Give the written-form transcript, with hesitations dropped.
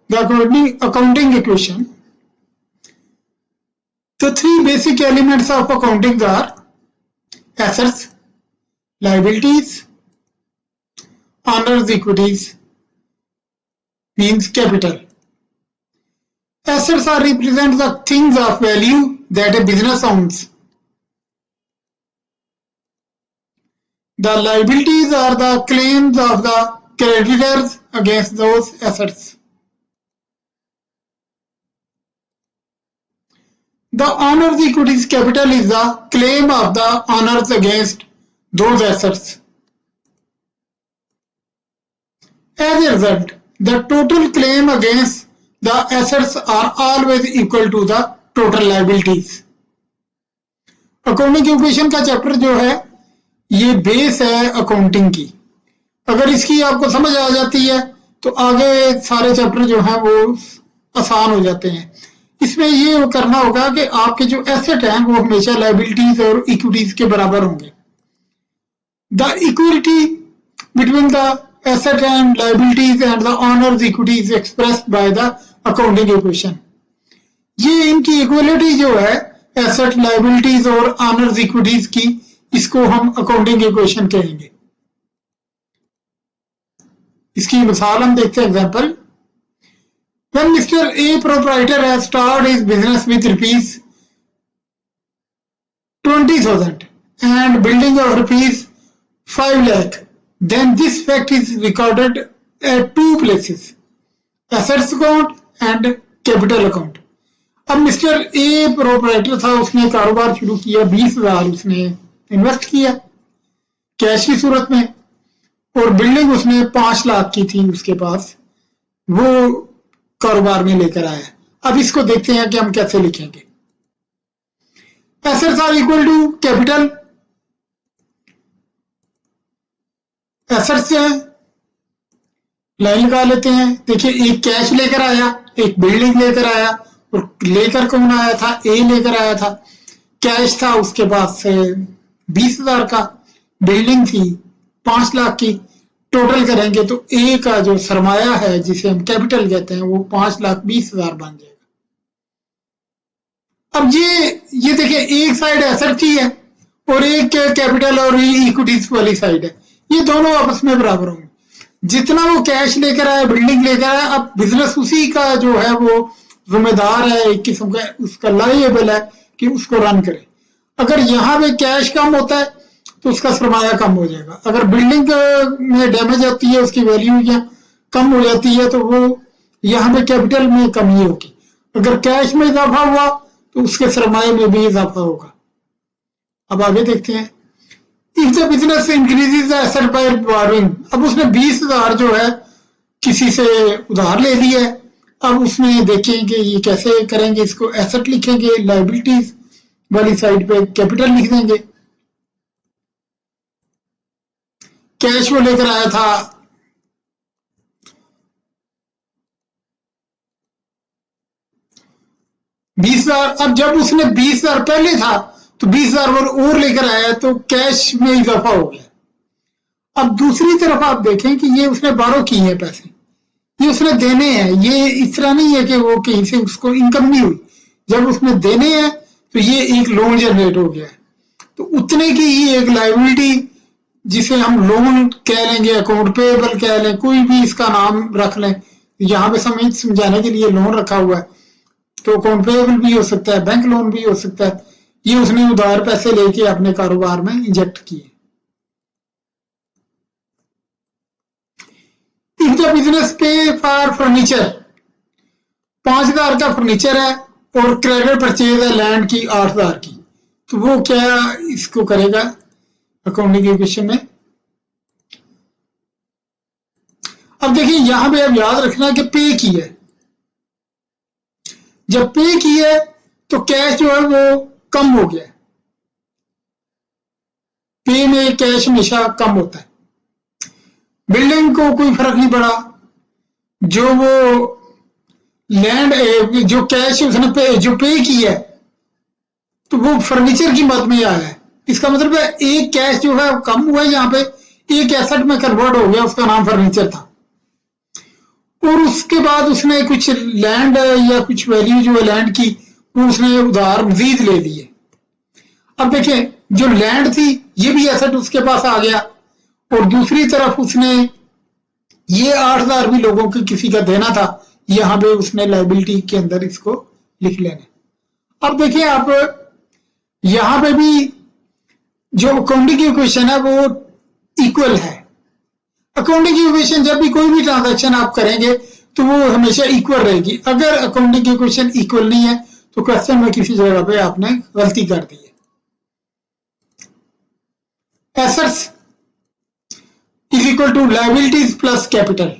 the accounting equation. The three basic elements of accounting are assets, liabilities, owners' equities, means capital. Assets are represent the things of value that a business owns. The liabilities are the claims of the creditors against those assets. The owner's equities capital is the claim of the owners against those assets. As a result, the total claim against the assets are always equal to the total liabilities. Accounting equation का chapter जो है ये base है accounting की. अगर इसकी आपको समझ आ जाती है तो आगे सारे चैप्टर जो हैं वो आसान हो जाते हैं. इसमें ये करना होगा कि आपके जो एसेट हैं वो हमेशा लायबिलिटीज और इक्विटीज के बराबर होंगे. The equity between the asset and liabilities and the owner's equity is expressed by the accounting equation. ये इनकी इक्वलिटी जो है एसेट लायबिलिटीज और ऑनर्स इक्विटीज की, इसको हम अकाउंटिंग इक्वेशन कहेंगे. इसकी मिसाल हम देखते हैं. Example, when Mr. A proprietor has started his business with rupees 20,000 and building of rupees 5 lakh, then this fact is recorded at two places, assets account and capital account. अब mister A proprietor था, उसने कारोबार शुरू किया, 20,000 उसने invest किया cash की सूरत में, और बिल्डिंग उसने 5 लाख की थी उसके पास, वो कारोबार में लेकर आया. अब इसको देखते हैं कि हम कैसे लिखेंगे. Assets are equal to capital. Assets है, लाइन लगा लेते हैं. देखिए, एक कैश लेकर आया, एक बिल्डिंग लेकर आया, और लेकर कौन आया था? ए लेकर आया था. कैश था उसके पास 20,000 का, बिल्डिंग थी 5 लाख की. टोटल करेंगे तो ए का जो सरमाया है जिसे हम कैपिटल कहते हैं वो 5,20,000 बन जाएगा. अब ये देखिए, एक साइड एसेट की है और एक कैपिटल और इक्विटीज वाली साइड है. ये दोनों आपस में बराबर होंगे. जितना वो कैश लेकर आया, बिल्डिंग लेकर आया, अब बिजनेस उसी का जो है वो जिम्मेदार है, एक किस्म का उसका लायबल है कि उसको रन करे. अगर यहाँ पे कैश कम होता है तो उसका सरमाया कम हो जाएगा. अगर बिल्डिंग में डैमेज होती है, उसकी वैल्यू या कम हो जाती है, तो वो यहाँ पे कैपिटल में कमी होगी. अगर कैश में इजाफा हुआ तो उसके सरमाए में भी इजाफा होगा. अब आगे देखते हैं. If the business increases the asset by borrowing, अब उसने 20,000 जो है किसी से उधार ले लिया है. अब उसमें देखें कि ये कैसे करेंगे. इसको एसेट लिखेंगे, लायबिलिटीज वाली साइड पे कैपिटल लिख देंगे. कैश वो लेकर आया था 20,000. अब जब उसने 20,000 पहले था तो 20,000 और लेकर आया तो कैश में इजाफा हो गया. अब दूसरी तरफ आप देखें कि ये उसने बारो किए हैं पैसे, ये उसने देने हैं. ये इस तरह नहीं है कि वो कहीं से उसको इनकम नहीं हुई. जब उसने देने हैं तो ये एक लोन जनरेट हो गया. तो उतने की ही एक लायबिलिटी जिसे हम लोन कह लेंगे, अकाउंट पेएबल कह लें, कोई भी इसका नाम रख लें. यहाँ पे समझाने के लिए लोन रखा हुआ है, तो अकाउंट पेएबल भी हो सकता है, बैंक लोन भी हो सकता है. ये उसने उधार पैसे लेके अपने कारोबार में इंजेक्ट किए. इफ द बिजनेस पे फॉर फर्नीचर, 5,000 का फर्नीचर है और क्रेडिट परचेज है लैंड की 8,000 की, तो वो क्या इसको करेगा अकाउंटिंग इक्वेशन में. अब देखिए, यहां पे अब याद रखना कि पे की है. जब पे की है तो कैश जो है वो कम हो गया. पे में कैश हमेशा कम होता है. बिल्डिंग को कोई फर्क नहीं पड़ा. जो वो लैंड जो कैश उसने जो पे की है तो वो फर्नीचर की मद में आया है. इसका मतलब है एक कैश जो है कम हुआ है, यहाँ पे एक एसेट में कन्वर्ट हो गया, उसका नाम फर्नीचर था. और उसके बाद उसने कुछ लैंड या कुछ वैल्यू जो है लैंड की वो उसने उधार मजीद ले ली है। अब देखें जो लैंड थी ये भी एसेट उसके पास आ गया और दूसरी तरफ उसने ये 8,000 भी लोगों के किसी का देना था, यहां पे उसने लायबिलिटी के अंदर इसको लिख लेना। अब देखिए आप यहां पे भी जो अकाउंटिंग इक्वेशन है वो इक्वल है। अकाउंटिंग इक्वेशन जब भी कोई भी ट्रांजैक्शन आप करेंगे तो वो हमेशा इक्वल रहेगी। अगर अकाउंटिंग इक्वेशन इक्वल नहीं है तो क्वेश्चन में किसी जगह पे आपने गलती कर दी है। Assets is equal to liabilities plus capital.